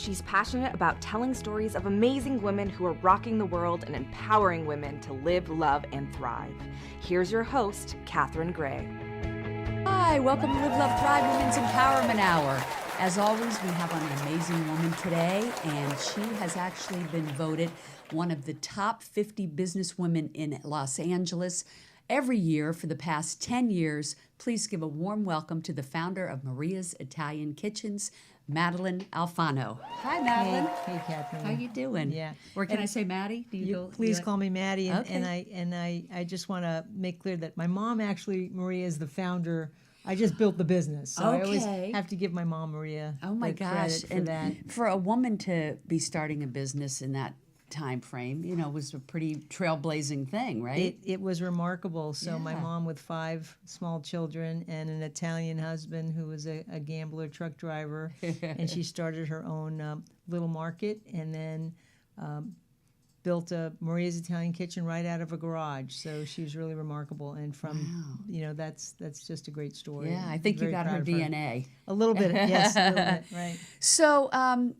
she's passionate about telling stories of amazing women who are rocking the world and empowering women to live, love, and thrive. Here's your host, Katherine Gray. Hi, welcome to Live, Love, Thrive Women's Empowerment Hour. As always, we have an amazing woman today, and she has actually been voted one of the top 50 businesswomen in Los Angeles every year for the past 10 years. Please give a warm welcome to the founder of Maria's Italian Kitchens, Madelyn Alfano. Hi, Madelyn. Hey, Catherine. How you doing? Yeah. Or can I say Maddie? Please call me Maddie. And, Okay. I just want to make clear that my mom actually, Maria, is the founder. I just built the business, so I always Okay. have to give my mom, Maria, Oh my the gosh! credit for And that. for a woman to be starting a business in that time frame, was a pretty trailblazing thing, right? It was remarkable. So my Yeah. mom with 5 small children and an Italian husband who was a gambler, truck driver, and she started her own little market, and then built a Maria's Italian Kitchen right out of a garage. So she was really remarkable, and from that's just a great story. Yeah, I think you Very got her proud of DNA. A little bit, yes, a little bit, right. So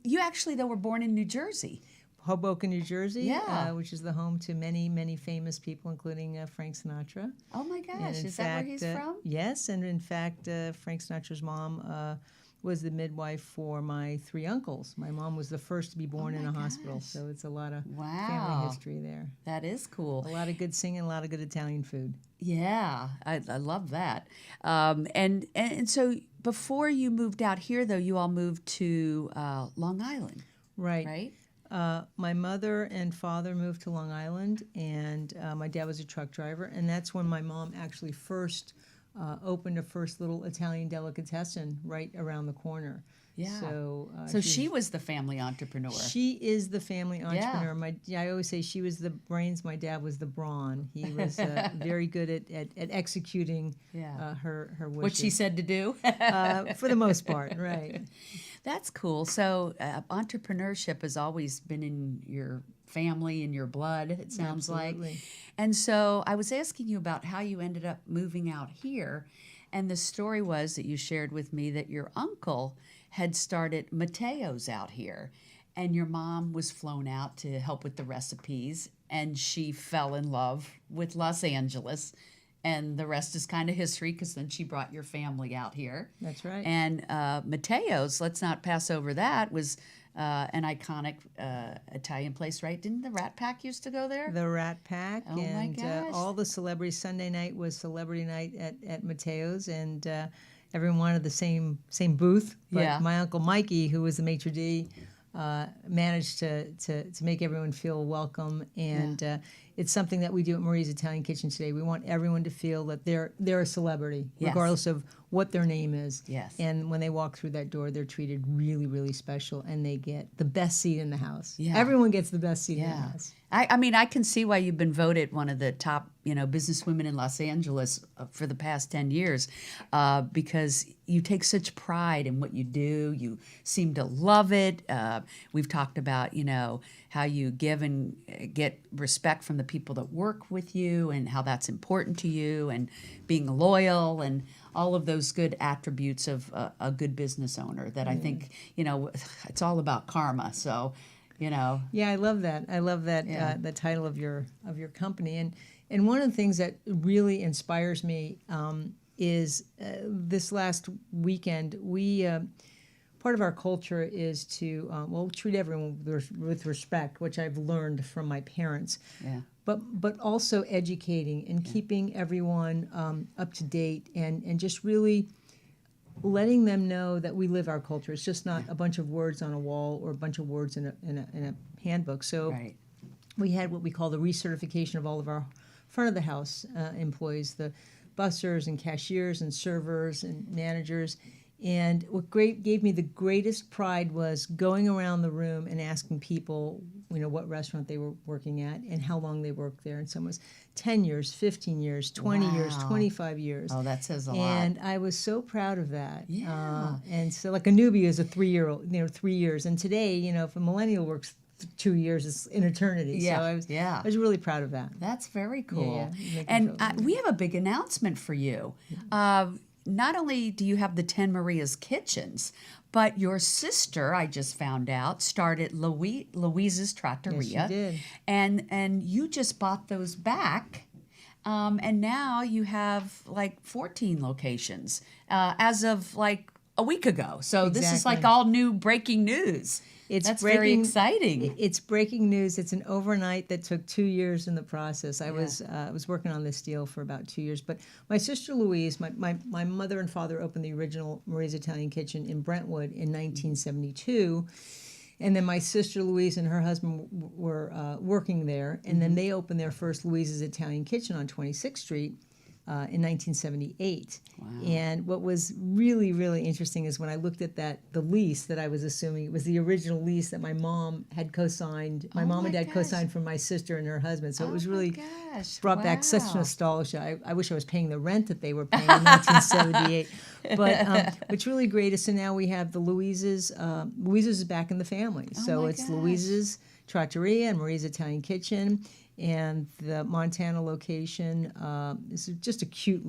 you actually, though, were born in New Jersey. Hoboken, New Jersey, Yeah. which is the home to many, many famous people, including Frank Sinatra. Oh my And gosh, in is that where he's from? Yes, and in fact, Frank Sinatra's mom was the midwife for my 3 uncles. My mom was the first to be born in a hospital, gosh. so it's a lot of Wow. family history there. That is cool. A lot of good singing, a lot of good Italian food. Yeah, I love that. And so before you moved out here, though, you all moved to Long Island, Right. right? My mother and father moved to Long Island, and my dad was a truck driver, and that's when my mom actually first opened a first little Italian delicatessen right around the corner. Yeah. So, So she was the family entrepreneur. She is the family entrepreneur. Yeah. I always say she was the brains. My dad was the brawn. He was very good at executing her wishes. What she said to do. For the most part, right. That's cool. So entrepreneurship has always been in your family, in your blood, it sounds Absolutely. like. And so I was asking you about how you ended up moving out here. And the story was that you shared with me that your uncle had started Matteo's out here. And your mom was flown out to help with the recipes. And she fell in love with Los Angeles. And the rest is kind of history, because then she brought your family out here. That's right. And Matteo's, let's not pass over that, was an iconic Italian place, right? Didn't the Rat Pack used to go there? The Rat Pack. Oh, my and gosh. all the celebrities. Sunday night was celebrity night at Matteo's, and everyone wanted the same booth. But Yeah. my Uncle Mikey, who was the maitre d', managed to make everyone feel welcome, and it's something that we do at Maria's Italian Kitchen today. We want everyone to feel that they're a celebrity, Yes. regardless of what their name is. Yes. And when they walk through that door, they're treated really, really special, and they get the best seat in the house. Yeah. Everyone gets the best seat in the Yeah. house. I mean, I can see why you've been voted one of the top, businesswomen in Los Angeles for the past 10 years, because you take such pride in what you do. You seem to love it. We've talked about, how you give and get respect from the people that work with you, and how that's important to you, and being loyal, and all of those good attributes of a good business owner that I think, it's all about karma. So, Yeah, I love that. I love that the title of your company. And one of the things that really inspires me is this last weekend we part of our culture is to treat everyone with respect, which I've learned from my parents. Yeah. But also educating and keeping everyone up to date, and just really letting them know that we live our culture. It's just not a bunch of words on a wall or a bunch of words in a handbook. So Right. we had what we call the recertification of all of our front of the house employees, the bussers and cashiers and servers and managers. And what gave me the greatest pride was going around the room and asking people, what restaurant they were working at and how long they worked there. And some was 10 years, 15 years, 20 years, Wow. 25 years. Oh, that says a lot. And I was so proud of that. Yeah. And so like a newbie is a 3-year-old, 3 years. And today, if a millennial works 2 years, it's an eternity. Yeah, So I was really proud of that. That's very cool. Yeah, you make me And feel good. we have a big announcement for you. not only do you have the 10 Maria's Kitchens, but your sister, I just found out, started Louise's Trattoria. Yes, she did. And you just bought those back. And now you have like 14 locations as of like a week ago. So this is like all new breaking news. That's very exciting. It's breaking news. It's an overnight that took 2 years in the process. I was working on this deal for about 2 years. But my sister Louise, my mother and father opened the original Marie's Italian Kitchen in Brentwood in 1972. And then my sister Louise and her husband were working there. And then they opened their first Louise's Italian Kitchen on 26th Street in 1978. Wow. And what was really, really interesting is when I looked at the lease that I was assuming, it was the original lease that my mom had co-signed. My mom and dad co-signed from my sister and her husband. So it was really brought back such nostalgia. I wish I was paying the rent that they were paying in 1978. But what's really great is so now we have the Louise's. Louise's is back in the family. So it's Louise's Trattoria and Marie's Italian Kitchen. And the Montana location is just a cute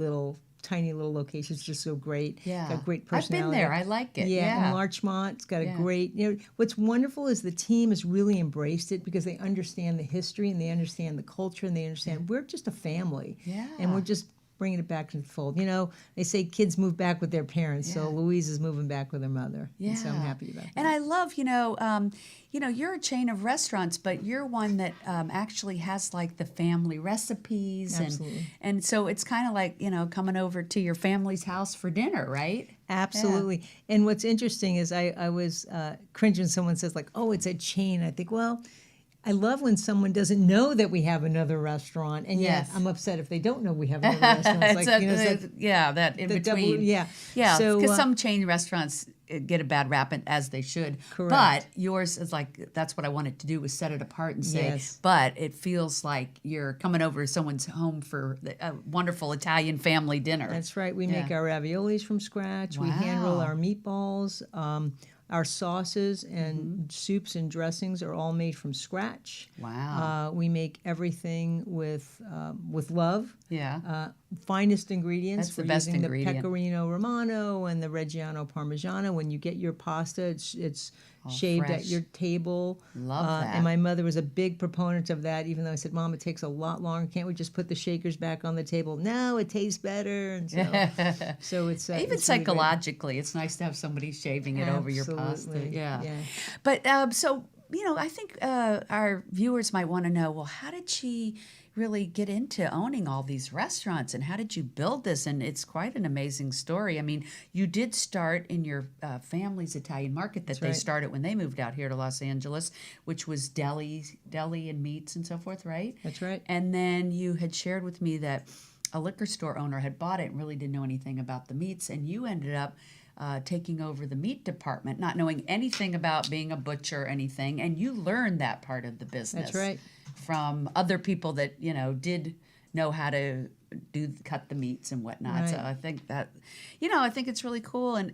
tiny little location. It's just so great. Yeah. Got great personality. I've been there. I like it. Yeah. And Larchmont, it's got a great, what's wonderful is the team has really embraced it because they understand the history and they understand the culture and they understand we're just a family. Yeah. And we're just bringing it back to the fold. They say kids move back with their parents, so Louise is moving back with her mother. Yeah. And so I'm happy about that. And I love, you're a chain of restaurants, but you're one that actually has like the family recipes. Absolutely. And so it's kind of like, coming over to your family's house for dinner, right? Absolutely. Yeah. And what's interesting is I was cringing when someone says like, oh, it's a chain. I think, well, I love when someone doesn't know that we have another restaurant, and yet I'm upset if they don't know we have another restaurant. It's like, that in between. Yeah. So, because some chain restaurants get a bad rap, as they should. Correct. But yours is like, that's what I wanted to do, was set it apart and say, but it feels like you're coming over to someone's home for a wonderful Italian family dinner. That's right. We make our raviolis from scratch. Wow. We hand roll our meatballs. Our sauces and soups and dressings are all made from scratch. Wow. We make everything with love. Yeah. Finest ingredients. That's the best using ingredient. The Pecorino Romano and the Reggiano Parmigiano. When you get your pasta, it's shaved fresh at your table. Love that. And my mother was a big proponent of that, even though I said, Mom, it takes a lot longer. Can't we just put the shakers back on the table? No, it tastes better. And so it's even it's psychologically, it's nice to have somebody shaving it over your pasta. Yeah. But so, I think our viewers might want to know, well, how did she really get into owning all these restaurants, and how did you build this? And it's quite an amazing story. I mean, you did start in your family's Italian market that they started when they moved out here to Los Angeles, which was deli and meats and so forth, right? That's right. And then you had shared with me that a liquor store owner had bought it and really didn't know anything about the meats, and you ended up taking over the meat department, not knowing anything about being a butcher or anything, and you learned that part of the business. That's right. From other people that did know how to cut the meats and whatnot. Right. So I think that I think it's really cool. And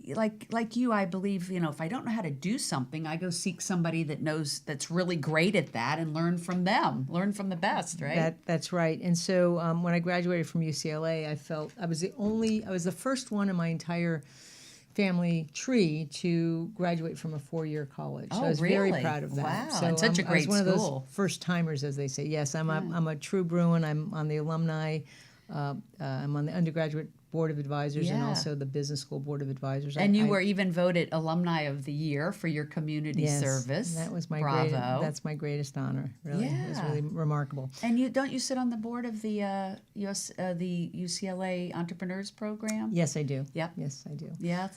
like you, I believe if I don't know how to do something, I go seek somebody that's really great at that and learn from them, learn from the best, right? That's right. And so when I graduated from UCLA, I felt I was the first one in my entire family tree to graduate from a 4-year college. So I was very proud of that. Wow, so and such a great school. I was one of school. those first timers, as they say. Yes, I'm a true Bruin. I'm on the alumni. I'm on the undergraduate board of advisors and also the business school board of advisors. And you were even voted alumni of the year for your community service. That was Bravo. That's my greatest honor. Really, it was really remarkable. And don't you sit on the board of the UCLA Entrepreneurs Program? Yes, I do. Yep. Yes, I do. Yeah.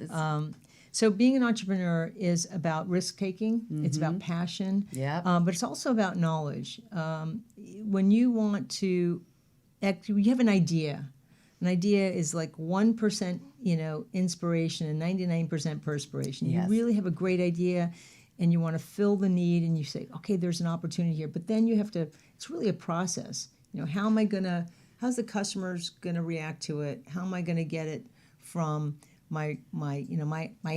So being an entrepreneur is about risk taking. It's about passion. Yeah. But it's also about knowledge. When you want to you have an idea. An idea is like 1%, inspiration and 99% perspiration. Yes. You really have a great idea and you want to fill the need and you say, okay, there's an opportunity here. But then you have to, it's really a process. How's the customers going to react to it? How am I going to get it from my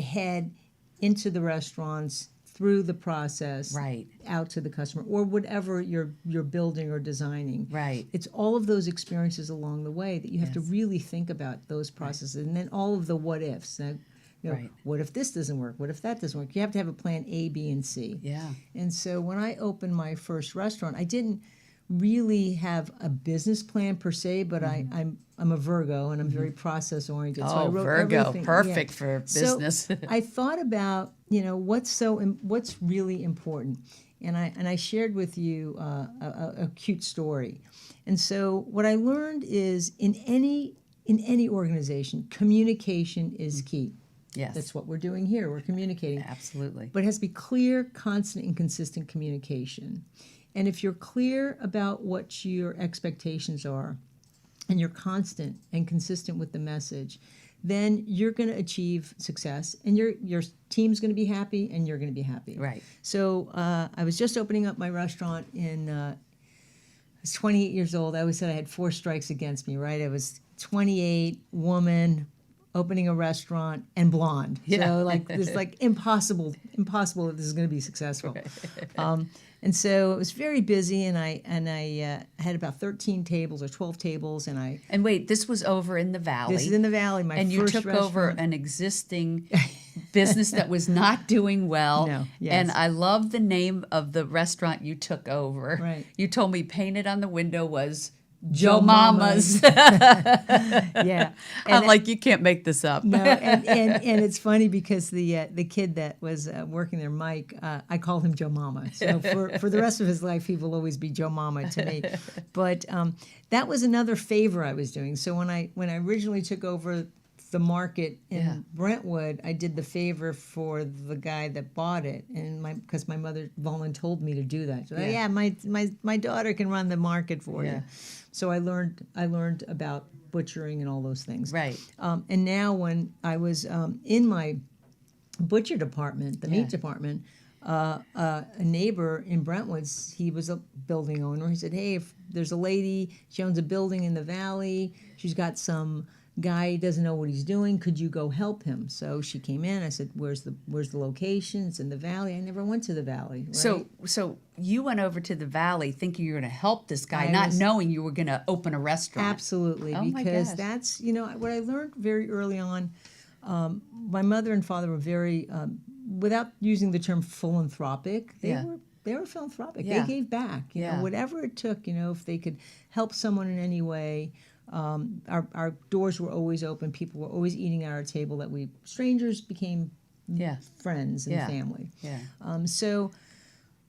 head into the restaurants, through the process Right. out to the customer or whatever you're building or designing. Right. It's all of those experiences along the way that you have to Yes. really think about those processes, and then all of the what ifs. Now, Right. what if this doesn't work? What if that doesn't work? You have to have a plan A, B, and C. Yeah. And so when I opened my first restaurant, I didn't really have a business plan per se, but I'm a Virgo and I'm very process oriented. So I Oh, wrote Virgo, everything. perfect for business. So I thought about what's really important, and I shared with you a cute story. And so what I learned is in any organization, communication is key. Yes. That's what we're doing here. We're communicating. Absolutely. But it has to be clear, constant, and consistent communication. And if you're clear about what your expectations are, and you're constant and consistent with the message, then you're going to achieve success, and your team's going to be happy, and you're going to be happy. Right. So I was just opening up my restaurant I was 28 years old. I always said I had 4 strikes against me, right? I was 28, woman, opening a restaurant, and blonde. Yeah. So it's impossible that this is going to be successful. And so it was very busy, and I had about 13 tables or 12 tables, And wait, this was over in the valley. This is in the valley. My and first you took over restaurant. an existing business that was not doing well. No, yes. And I love the name of the restaurant you took over. Right. You told me painted on the window was Joe Joe Mama's. Yeah. I'm like, you can't make this up. No, and it's funny because the kid that was working there, Mike, I call him Joe Mama. So for the rest of his life, he will always be Joe Mama to me. But that was another favor I was doing. So when I originally took over the market in Brentwood, I did the favor for the guy that bought it, and because my mother voluntold me to do that. So my daughter can run the market for you. So I learned about butchering and all those things. Right. And now when I was in my butcher department, the meat department, a neighbor in Brentwood, he was a building owner. He said, "Hey, if there's a lady, she owns a building in the valley. She's got some guy doesn't know what he's doing. Could you go help him?" So she came in. I said, "Where's the location?" It's in the valley. I never went to the valley. Right? So you went over to the valley thinking you were going to help this guy, not knowing you were going to open a restaurant. Absolutely, Oh my because gosh. that's what I learned very early on. My mother and father were very, without using the term philanthropic, they were philanthropic. Yeah. They gave back, you know, whatever it took. If they could help someone in any way. Our doors were always open. People were always eating at our table. That strangers became friends and family. Yeah. So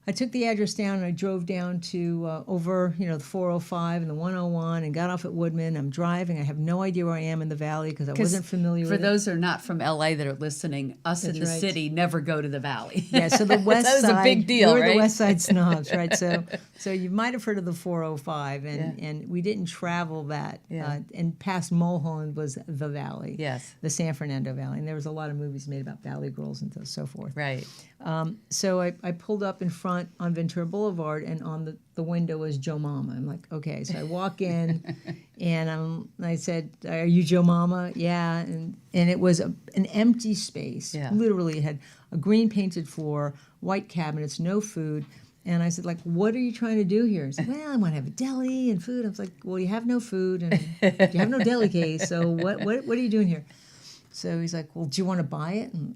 I took the address down and I drove down to over the 405 and the 101 and got off at Woodman. I'm driving. I have no idea where I am in the valley because I wasn't familiar with it. For those who are not from LA that are listening, us in the right. city never go to the valley. Yeah, so the west that was side. a big deal, We're right? the west side snobs, right? So you might have heard of the 405, and we didn't travel that. And past Mulholland was the valley. Yes. The San Fernando Valley. And there was a lot of movies made about valley girls and so forth. Right. So I pulled up in front on Ventura Boulevard, and on the window was Joe Mama. I'm like, okay. So I walk in, and I said, "Are you Joe Mama?" Yeah. And it was an empty space. Yeah. Literally, it had a green painted floor, white cabinets, no food. And I said, like, "What are you trying to do here?" He said, "Well, I want to have a deli and food." I was like, "Well, you have no food and you have no deli case, so what are you doing here?" So he's like, "Well, do you want to buy it?" And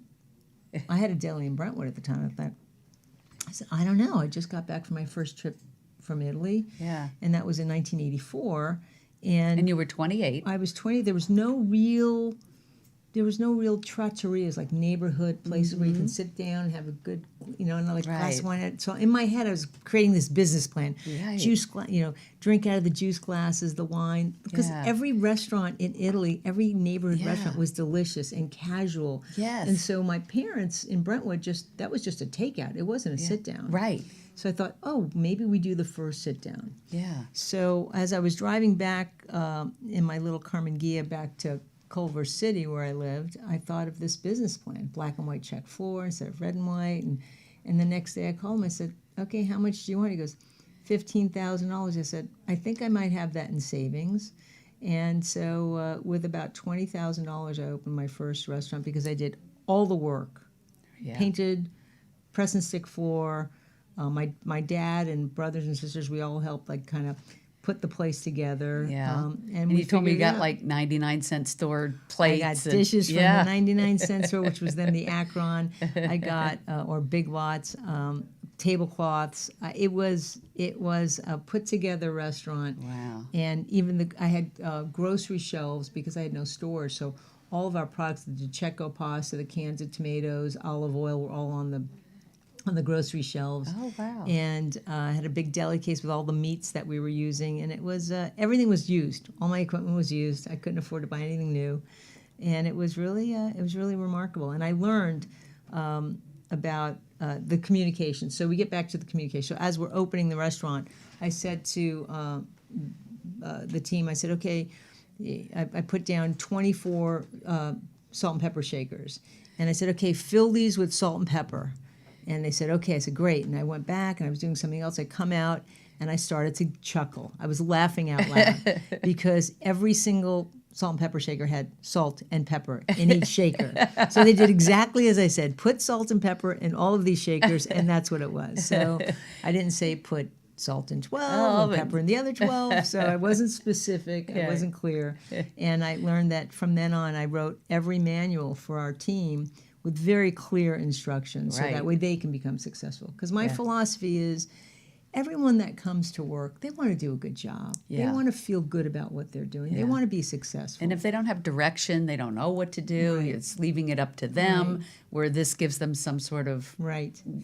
I had a deli in Brentwood at the time. I said, "I don't know. I just got back from my first trip from Italy." Yeah. And that was in 1984. And you were 28. I was 20. There was no real trattorias, like neighborhood places where you can sit down and have a good, and like glass of wine. So in my head, I was creating this business plan. Right. Drink out of the juice glasses, the wine. Because every restaurant in Italy, every neighborhood restaurant was delicious and casual. Yes. And so my parents in Brentwood, that was just a takeout. It wasn't a sit down. Right. So I thought, oh, maybe we do the first sit down. Yeah. So as I was driving back in my little Carmen Ghia back to Culver City where I lived, I thought of this business plan, black and white check floor instead of red and white. And the next day I called him, I said, "Okay, how much do you want?" He goes, $15,000. I said, "I think I might have that in savings." And so with about $20,000, I opened my first restaurant because I did all the work. Yeah. Painted, press and stick floor. My dad and brothers and sisters, we all helped like kind of put the place together. Yeah. And you told me you got out. like 99-cent store I plates. got dishes from yeah. the 99-cent store, which was then the Akron. I got, or Big Lots, tablecloths. It was a put together restaurant. Wow. And even I had grocery shelves because I had no stores. So all of our products, the Checo pasta, the cans of tomatoes, olive oil, were all on the grocery shelves. Oh, wow. And I had a big deli case with all the meats that we were using, and it was everything was used. All my equipment was used. I couldn't afford to buy anything new, and it was really remarkable. And I learned about the communication. So we get back to the communication. So as we're opening the restaurant, I said to the team, I said, okay, I put down 24 salt and pepper shakers, and I said, okay, fill these with salt and pepper. And they said, okay. I said, great. And I went back and I was doing something else. I come out and I started to chuckle. I was laughing out loud because every single salt and pepper shaker had salt and pepper in each shaker. So they did exactly as I said, put salt and pepper in all of these shakers, and that's what it was. So I didn't say put salt in 12 and pepper in the other 12. So I wasn't specific. I wasn't clear. And I learned that from then on, I wrote every manual for our team with very clear instructions, so that way they can become successful. Because my philosophy is, everyone that comes to work, they want to do a good job. Yeah. They want to feel good about what they're doing. They want to be successful. And if they don't have direction, they don't know what to do, it's leaving it up to them, where this gives them some sort of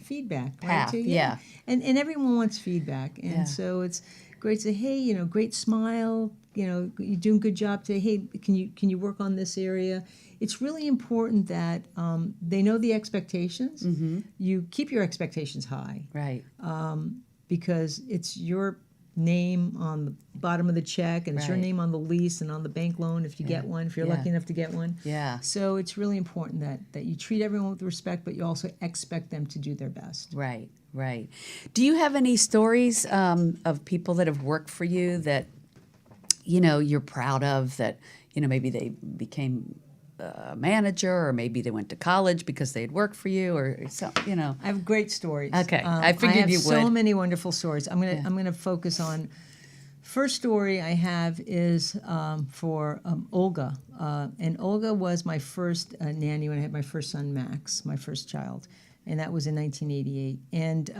feedback. Path, Right? yeah. And everyone wants feedback. And so it's great to say, hey, great smile, you're doing a good job today. Hey, can you work on this area? It's really important that they know the expectations. Mm-hmm. You keep your expectations high. Right. Because it's your name on the bottom of the check, and it's your name on the lease and on the bank loan if you get one, if you're lucky enough to get one. Yeah. So it's really important that you treat everyone with respect, but you also expect them to do their best. Right, right. Do you have any stories of people that have worked for you that, you're proud of, that, maybe they became a manager, or maybe they went to college because they had worked for you, or something, I have great stories. Okay, I figured you would. I have so many wonderful stories. I'm gonna focus on. First story I have is for Olga, and Olga was my first nanny when I had my first son Max, my first child, and that was in 1988. And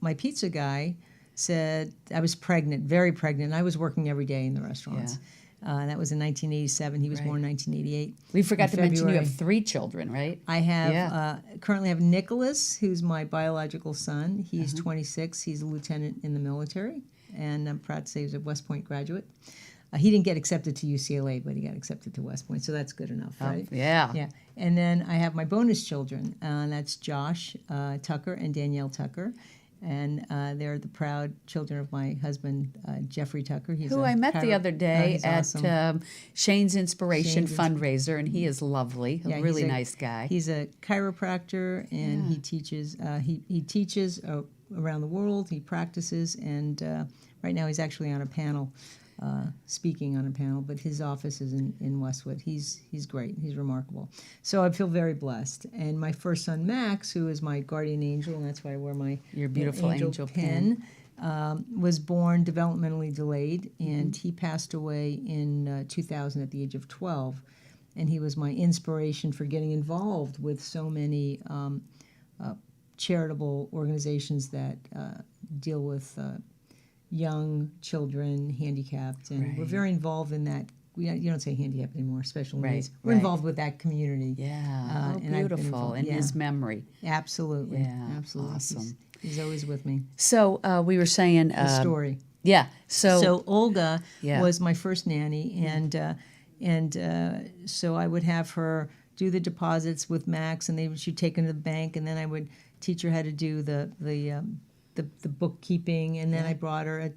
my pizza guy said I was pregnant, very pregnant. I was working every day in the restaurants. Yeah. That was in 1987. He was born in 1988. We forgot to mention you February. have 3 children, right? I have currently have Nicholas, who's my biological son. He's 26. He's a lieutenant in the military, and I'm proud to say he's a West Point graduate. He didn't get accepted to UCLA, but he got accepted to West Point, so that's good enough, right? Yeah. Yeah. And then I have my bonus children, and that's Josh Tucker and Danielle Tucker. And they're the proud children of my husband, Jeffrey Tucker. He's who I met the other day at awesome. Shane's Inspiration fundraiser, and he is lovely, a really nice guy. He's a chiropractor, and he teaches. He teaches around the world. He practices, and right now he's actually on a panel, speaking on a panel. But his office is in Westwood. He's great. He's remarkable. So I feel very blessed. And my first son Max, who is my guardian angel, and that's why I wear your beautiful angel pin. Was born developmentally delayed, and he passed away in 2000 at the age of 12. And he was my inspiration for getting involved with so many charitable organizations that deal with young children, handicapped, and we're very involved in that. You don't say handicapped anymore, special needs. We're involved with that community. Yeah, and beautiful, in his memory. Absolutely. Yeah, absolutely. awesome. He's always with me. So we were saying... The story. Yeah, So Olga was my first nanny, and so I would have her do the deposits with Max, and she'd take them to the bank, and then I would teach her how to do the bookkeeping, and then I brought her,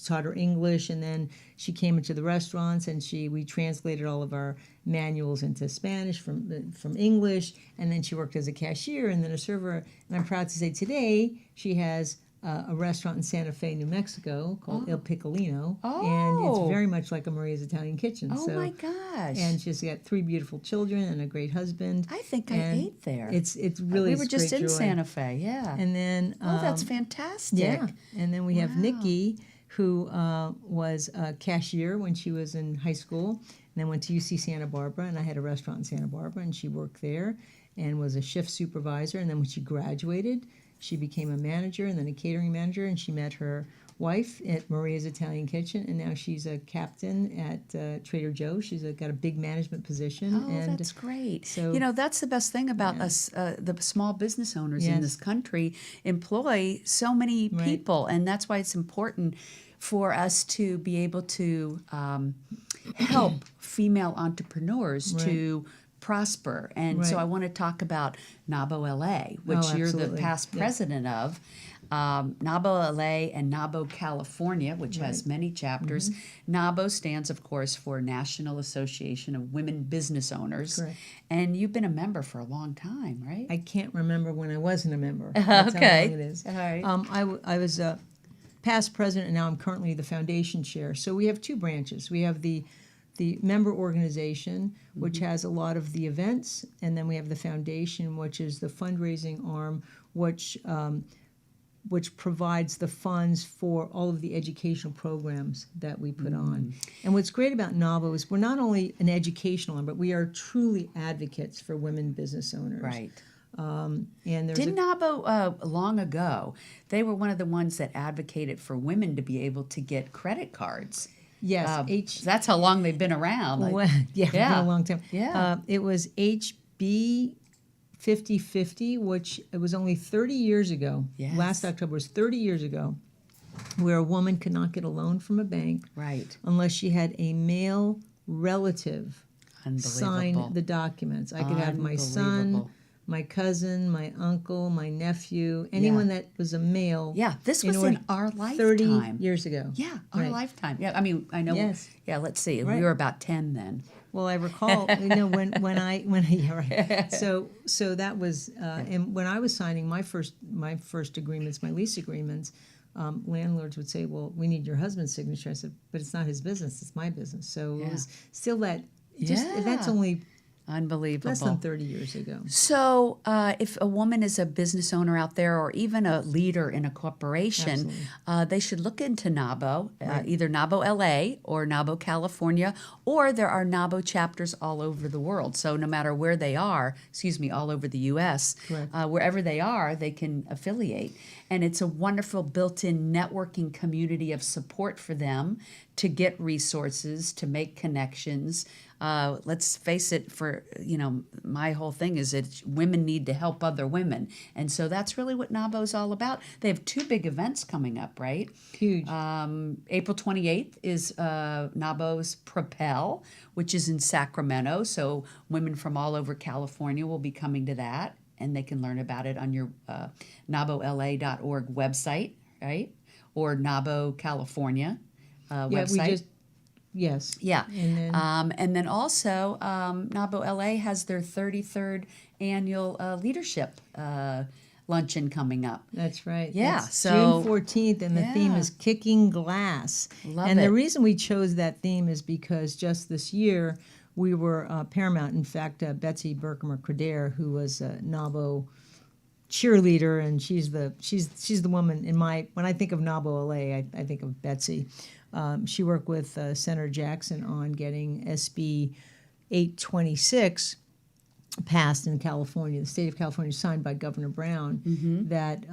taught her English, and then she came into the restaurants, and we translated all of our manuals into Spanish from English, and then she worked as a cashier and then a server. And I'm proud to say today she has a restaurant in Santa Fe, New Mexico called Il Piccolino, Oh. and it's very much like a Maria's Italian Kitchen. Oh my gosh! And she's got 3 beautiful children and a great husband. I think I And ate there. It's really we were just great in joy. Santa Fe, yeah. And then that's fantastic. yeah, and then we have Wow. Nikki, who was a cashier when she was in high school, and then went to UC Santa Barbara, and I had a restaurant in Santa Barbara, and she worked there and was a shift supervisor. And then when she graduated, she became a manager and then a catering manager, and she met her wife at Maria's Italian Kitchen, and now she's a captain at Trader Joe's. She's got a big management position. Oh, and that's great. so- you know, that's the best thing about us, the small business owners in Yes. this country employ so many Right. people, and that's why it's important for us to be able to help female entrepreneurs to prosper. And so Right. I want to talk about NABO LA, which Oh, you're the absolutely. past Yeah. president of. NABO LA and NABO California, which has many chapters. Mm-hmm. NABO stands, of course, for National Association of Women Business Owners. Correct. And you've been a member for a long time, right? I can't remember when I wasn't a member. That's Okay. how long it is. All right. I was a past president, and now I'm currently the foundation chair. So we have 2 branches. We have the member organization, which has a lot of the events, and then we have the foundation, which is the fundraising arm, which provides the funds for all of the educational programs that we put on. And what's great about NABO is we're not only an educational arm, but we are truly advocates for women business owners. Right. And there's Didn't NABO, long ago, they were one of the ones that advocated for women to be able to get credit cards. yes, That's how long they've been around. Like, Well, yeah, it's been Yeah. a long time. Yeah. It was HB 5050, which it was only 30 years ago. Yes. Last October was 30 years ago, where a woman could not get a loan from a bank right. unless she had a male relative sign Unbelievable. the documents. I could have my son, Unbelievable. my cousin, my uncle, my nephew, anyone that was a male. Yeah, this was order- in our 30 lifetime. years ago. Yeah, our Right. lifetime. Yeah, I mean, I know. Yes. Yeah, let's see. Right. We were about 10 then. Well, I recall, when I yeah, right. So that was, and when I was signing my first agreements, my lease agreements, landlords would say, "Well, we need your husband's signature." I said, "But it's not his business; it's my business." So it was still that. That's Yeah. only Unbelievable. less than 30 years ago. So, if a woman is a business owner out there, or even a leader in a corporation, they should look into NABO, either NABO LA or NABO California, or there are NABO chapters all over the world. So, no matter where they are, all over the U.S., wherever they are, they can affiliate. And it's a wonderful built-in networking community of support for them to get resources, to make connections. Let's face it, my whole thing is that women need to help other women. And so that's really what NABO's all about. They have 2 big events coming up, right? Huge. April 28th is NABO's Propel, which is in Sacramento. So women from all over California will be coming to that, and they can learn about it on your nabola.org website, right? Or NABO California website. Yes. Yeah. And then, also, NABO LA has their 33rd annual leadership luncheon coming up. that's right. Yeah, That's so- June 14th, and the theme Yeah. is Kicking Glass. Love and it. the reason we chose that theme is because just this year we were Paramount. In fact, Betsy Berkmer-Cradair, who was a NABO cheerleader, and she's the woman when I think of NABO LA, I think of Betsy. She worked with Senator Jackson on getting SB 826 passed in California, the state of California, signed by Governor Brown, that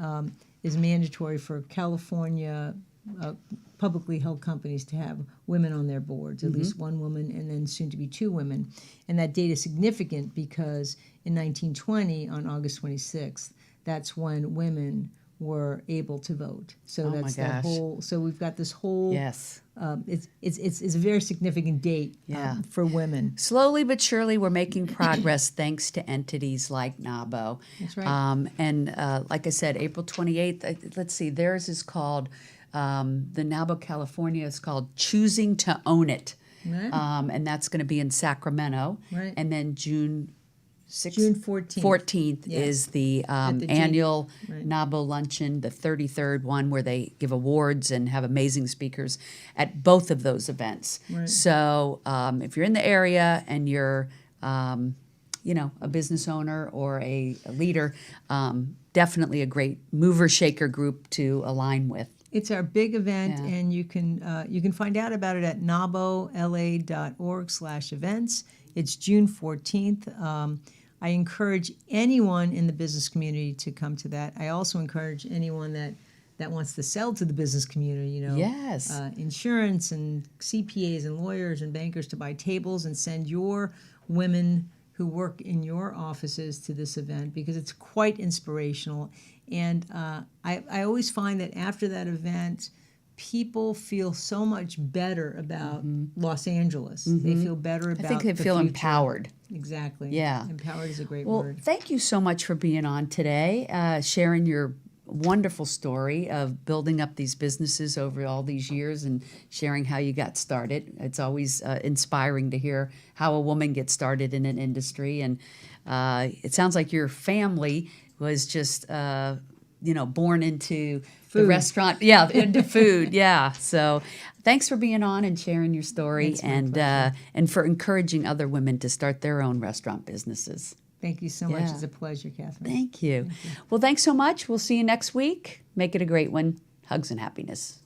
is mandatory for California publicly held companies to have women on their boards, at least one woman, and then soon to be 2 women. And that date is significant because in 1920, on August 26th, that's when women were able to vote. So my that's that gosh. whole. So we've got this whole. Yes. It's a very significant date for women. Slowly but surely, we're making progress thanks to entities like NABO. That's right. And like I said, April 28th, let's see, theirs is called, the NABO California is called Choosing to Own It. Right. And that's going to be in Sacramento. Right. And then June June 14th. 14th Yeah. is the the annual right. NABO luncheon, the 33rd one where they give awards and have amazing speakers at both of those events. Right. So if you're in the area and you're, a business owner or a leader, definitely a great mover shaker group to align with. It's our big event, Yeah. and you can find out about it at nabola.org/events. It's June 14th. I encourage anyone in the business community to come to that. I also encourage anyone that wants to sell to the business community, Yes. insurance and CPAs and lawyers and bankers to buy tables and send your women who work in your offices to this event because it's quite inspirational. And I always find that after that event, people feel so much better about Los Angeles. They feel better about I think they the feel future. empowered. Exactly. Yeah. Empowered is a great Well, word. thank you so much for being on today, sharing your wonderful story of building up these businesses over all these years and sharing how you got started. It's always inspiring to hear how a woman gets started in an industry. And it sounds like your family was just, born into the Food. restaurant. Yeah, into food. Yeah. So thanks for being on and sharing your story It's my pleasure. and for encouraging other women to start their own restaurant businesses. Thank you so much. Yeah. It's a pleasure, Catherine. Thank you. Well, thanks so much. We'll see you next week. Make it a great one. Hugs and happiness.